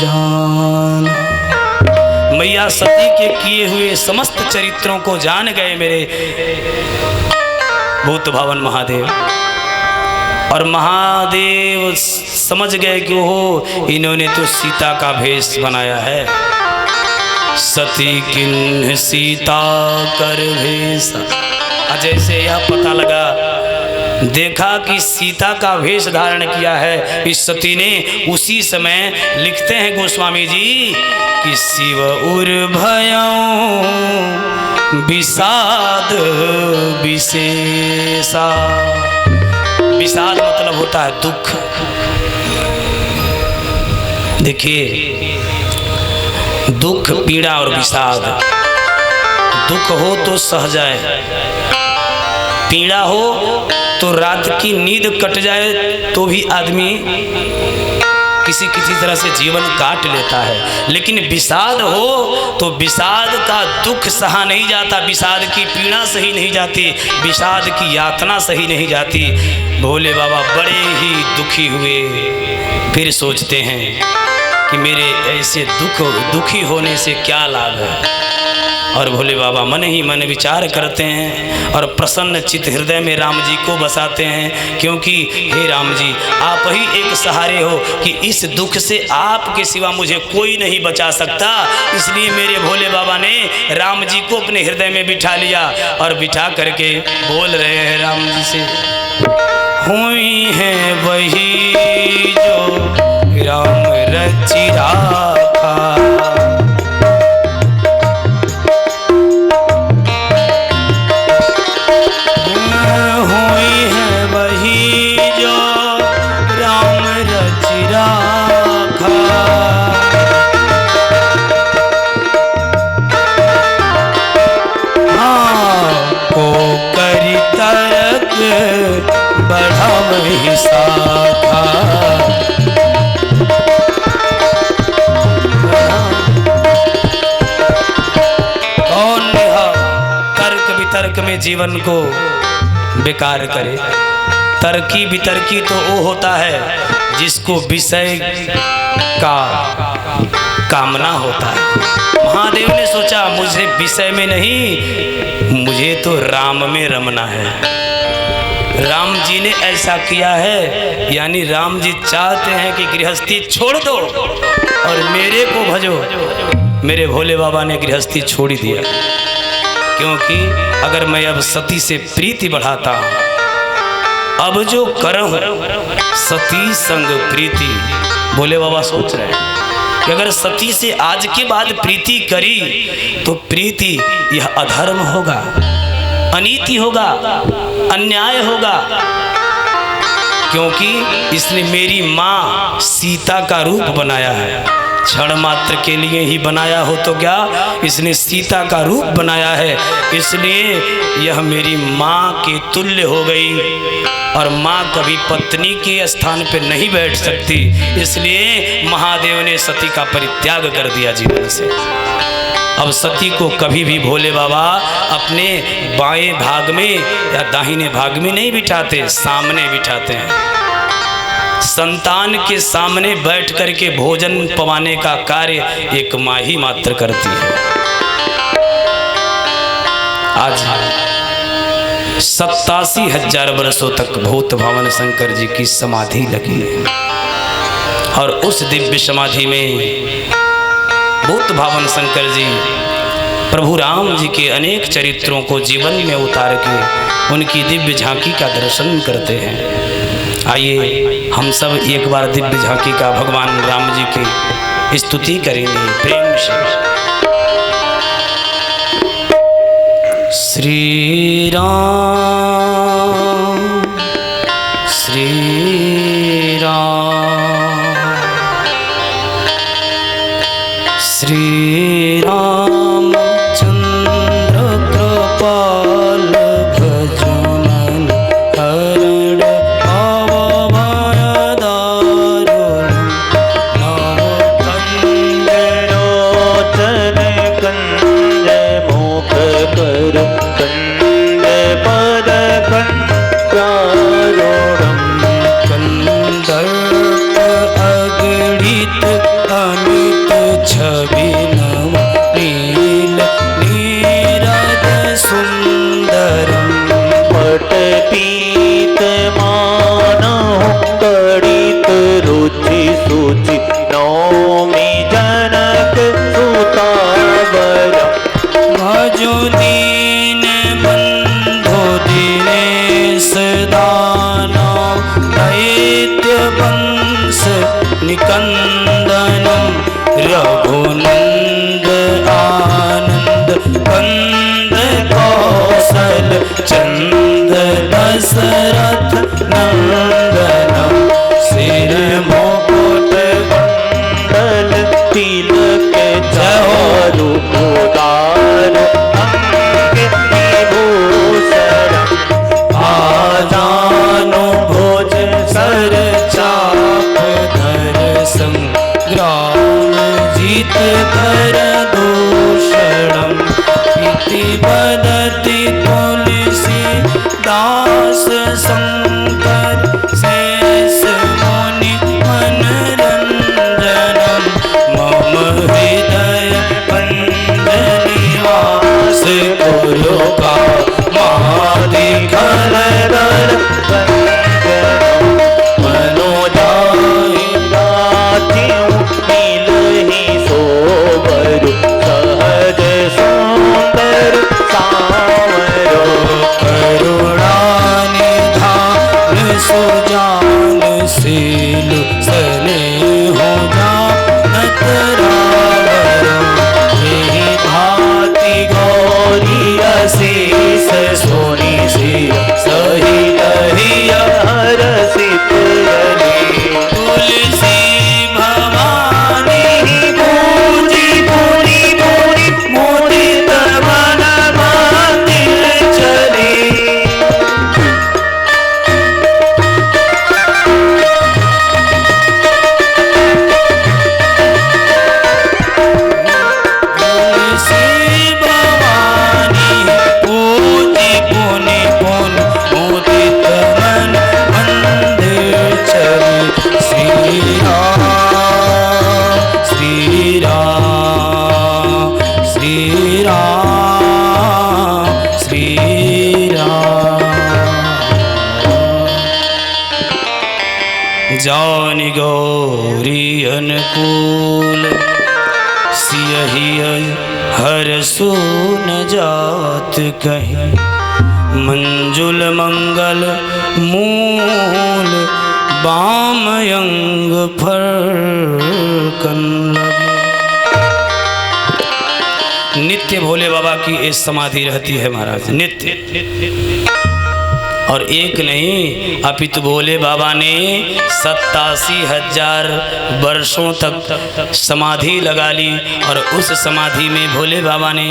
जान। मैया सती के किए हुए समस्त चरित्रों को जान गए मेरे भूत भावन महादेव। और महादेव समझ गए कि हो इन्होंने तो सीता का भेष बनाया है। सती किन्ह सीता कर भेष। जैसे यह पता लगा, देखा कि सीता का वेश धारण किया है इस सती ने, उसी समय लिखते हैं गोस्वामी जी कि शिव उर भयं विषाद विशेषा। विषाद मतलब होता है दुख। देखिए, दुख, पीड़ा और विषाद। दुख हो तो सह जाए, पीड़ा हो तो रात की नींद कट जाए तो भी आदमी किसी किसी तरह से जीवन काट लेता है। लेकिन विषाद हो तो विषाद का दुख सहा नहीं जाता, विषाद की पीड़ा सही नहीं जाती, विषाद की यातना सही नहीं जाती। भोले बाबा बड़े ही दुखी हुए, फिर सोचते हैं कि मेरे ऐसे दुखी होने से क्या लाभ है। और भोले बाबा मन ही मन विचार करते हैं और प्रसन्न चित्त हृदय में राम जी को बसाते हैं, क्योंकि हे राम जी, आप ही एक सहारे हो कि इस दुख से आपके सिवा मुझे कोई नहीं बचा सकता। इसलिए मेरे भोले बाबा ने राम जी को अपने हृदय में बिठा लिया और बिठा करके बोल रहे हैं राम जी से, हुई है वही जो राम रचि राखा। तर्क में जीवन को बेकार करे। तर्की वितर्की तो वो होता है जिसको विषय का कामना होता है। महादेव ने सोचा मुझे विषय में नहीं, मुझे तो राम में रमना है। राम जी ने ऐसा किया है, यानी राम जी चाहते हैं कि गृहस्थी छोड़ दो और मेरे को भजो। मेरे भोले बाबा ने गृहस्थी छोड़ ही दिया, क्योंकि अगर मैं अब सती से प्रीति बढ़ाता हूं, अब जो करम सती संग प्रीति। भोले बाबा सोच रहे हैं कि अगर सती से आज के बाद प्रीति करी तो प्रीति यह अधर्म होगा, अनीति होगा, अन्याय होगा, क्योंकि इसने मेरी माँ सीता का रूप बनाया है। क्षण मात्र के लिए ही बनाया हो तो क्या, इसने सीता का रूप बनाया है, इसलिए यह मेरी माँ के तुल्य हो गई। और माँ कभी पत्नी के स्थान पर नहीं बैठ सकती, इसलिए महादेव ने सती का परित्याग कर दिया जीवन से। अब सती को कभी भी भोले बाबा अपने बाएं भाग में या दाहिने भाग में नहीं बिठाते, सामने बिठाते हैं। संतान के सामने बैठ करके भोजन पवाने का कार्य एक माँ ही मात्र करती है। आज 87,000 वर्षों तक भूत भावन शंकर जी की समाधि लगी है, और उस दिव्य समाधि में भूत भावन शंकर जी प्रभु राम जी के अनेक चरित्रों को जीवन में उतार के उनकी दिव्य झांकी का दर्शन करते हैं। आइए हम सब एक बार दिव्य झांकी का भगवान राम जी की स्तुति करेंगे प्रेम से। श्री राम श्री राम श्री राम चंद्र कृपाल भजमन हरण अवभय दारुण नव कंद लोचन कंद मुख कर कंद पद कंदारुणम कंदर्प अगणित अनु छवि नव नील नीरद सुंदरम पटपीत मानो कड़ित रुचि सुचि नौमी जनक सुतावर भजो दीन बंधु दिनेश दानव दैत्य वंश निकंदनम रघुनंद आनंद कंद कौशल चंद दशरथ नंदनम सिर मुकुट कुंडल तिलक चारु उदार अंग विभूषण आजानु भोज सर चाप धर संग्राम जीत कर दूषणम इति बदति तुलसी दास शंकर शेष मुनि मनरंजनम मम हृदय पंद निवास गुरु का महादिखल दर मनोजाहि नाथिउ मिलहि सोबरु सहज सुंदर सावरो करुणा निधान सुजान शील स्नेहो जानत रावण यही भांति गौरी अशेष सोनी सिर सहित हिय हरसित रले तुलसी भवानी पूजी पुनि पुनि मुदित मन मंदिर चली तुलसी भवानी पूजी पुनि पुनि मुदित मन मंदिर चली श्री राम श्री राम श्री राम श्री राम जानि गौरी अनुकूल सियहि हर सुन जात कहीं मंजुल मंगल मूल बाम अंग फरकन लगे। नित्य भोले बाबा की ये समाधि रहती है महाराज, नित्य। और एक नहीं अपितु भोले बाबा ने 87,000 वर्षों तक समाधि लगा ली। और उस समाधि में भोले बाबा ने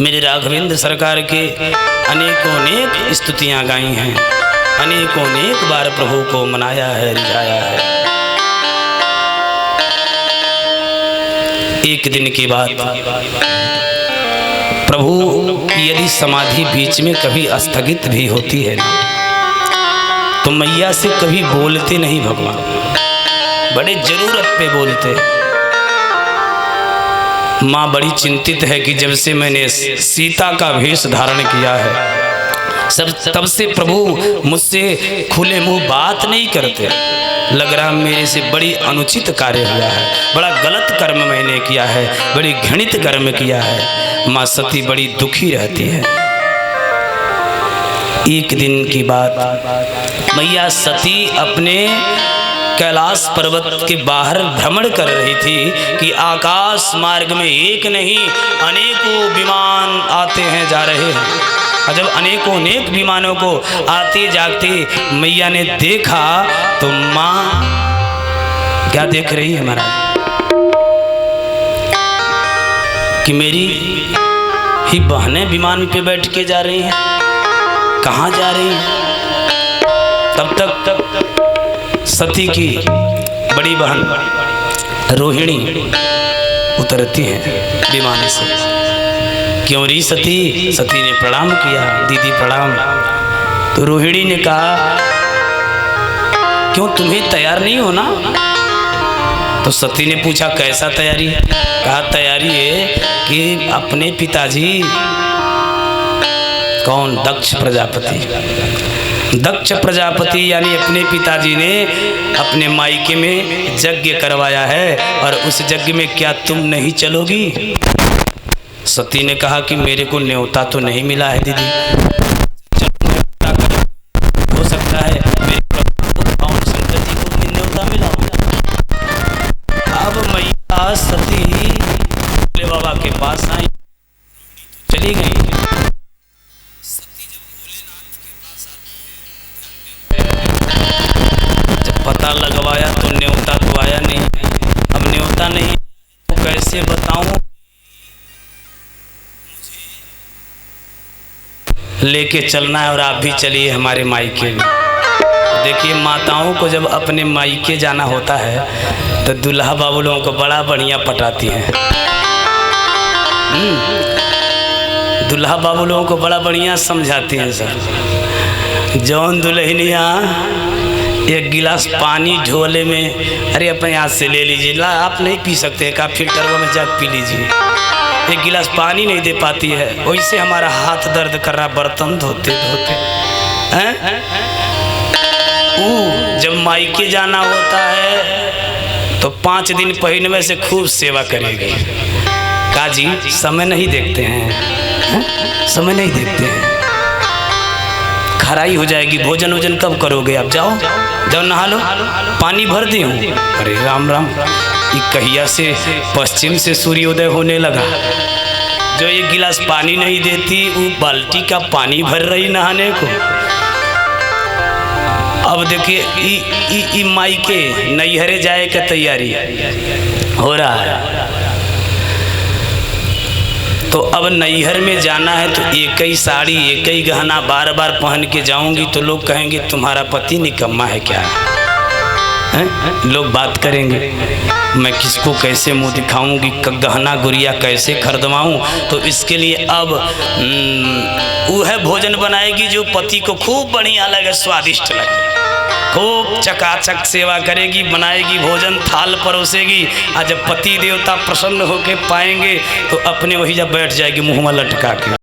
मेरे राघवेंद्र सरकार के अनेकों अनेक स्तुतियां गाई हैं, अनेकों अनेक बार प्रभु को मनाया है, रिझाया है। एक दिन की बात, प्रभु की यदि समाधि बीच में कभी स्थगित भी होती है ना, तो मैया से कभी बोलते नहीं भगवान, बड़े जरूरत पे बोलते। माँ बड़ी चिंतित है कि जब से मैंने सीता का वेश धारण किया है, तब से प्रभु मुझसे खुले मुंह बात नहीं करते। लग रहा मेरे से बड़ी अनुचित कार्य हुआ है, बड़ा गलत कर्म मैंने किया है, बड़ी घृणित कर्म किया है। माँ सती बड़ी दुखी रहती है। एक दिन की बात, मैया सती अपने कैलाश पर्वत के बाहर भ्रमण कर रही थी कि आकाश मार्ग में एक नहीं अनेकों विमान आते हैं जा रहे हैं। और जब अनेकों अनेक विमानों को आते जागते मैया ने देखा तो माँ क्या देख रही है महाराज कि मेरी ही बहनें विमान पे बैठ के जा रही हैं, कहाँ जा रही हैं। तब तक सती की बड़ी बहन रोहिणी उतरती है विमान से। क्यों री सती? सती ने प्रणाम किया, दीदी प्रणाम। तो रोहिणी ने कहा क्यों तुम्हें तैयार नहीं होना? तो सती ने पूछा कैसा तैयारी? कहा तैयारी है कि अपने पिताजी, कौन? दक्ष प्रजापति। दक्ष प्रजापति यानी अपने पिताजी ने अपने मायके में यज्ञ करवाया है, और उस यज्ञ में क्या तुम नहीं चलोगी? सती ने कहा कि मेरे को न्योता तो नहीं मिला है दीदी, हो सकता है मेरे भगवान शंकर जी को भी न्योता मिला हो। अब मैया सती भोले बाबा के पास आई, चली गई। जब पता लगवाया तो न्योता तो आया नहीं। अब न्योता नहीं तो कैसे बताऊं? लेके चलना है और आप भी चलिए हमारे मायके में। देखिए माताओं को जब अपने मायके जाना होता है तो दूल्हा बाबू लोगों को बड़ा बढ़िया पटाती हैं। दूल्हा बाबू लोगों को बड़ा बढ़िया समझाती हैं। सर जौन दुल्हनिया एक गिलास पानी ढोले में, अरे अपने हाथ से ले लीजिए, ला आप नहीं पी सकते, का फिल्टर में जग पी लीजिए, एक गिलास पानी नहीं दे पाती है, वैसे हमारा हाथ दर्द कर रहा बर्तन धोते धोते हैं। जब मायके जाना होता है तो 5 दिन पहले से खूब सेवा करेगी। काजी समय नहीं देखते हैं, समय नहीं देखते हैं, खराई हो जाएगी। भोजन वोजन कब करोगे? आप जाओ जाओ नहा लो, पानी भर दी हूँ। अरे राम राम, ये कहिया से पश्चिम से सूर्योदय होने लगा, जो एक गिलास पानी नहीं देती वो बाल्टी का पानी भर रही नहाने को। अब देखिए मायके नैहरे जाए का तैयारी हो रहा है। तो अब नैहर में जाना है तो एक ही साड़ी एक ही गहना बार बार पहन के जाऊंगी तो लोग कहेंगे तुम्हारा पति निकम्मा है क्या है? लोग बात करेंगे, मैं किसको कैसे मुंह दिखाऊंगी, गहना गुड़िया कैसे खरीदवाऊं? तो इसके लिए अब वह भोजन बनाएगी जो पति को खूब बढ़िया लगे, स्वादिष्ट लगे, खूब चकाचक सेवा करेगी, बनाएगी भोजन, थाल परोसेगी। और जब पति देवता प्रसन्न होकर पाएंगे तो अपने वही जब बैठ जाएगी मुँह में लटका के।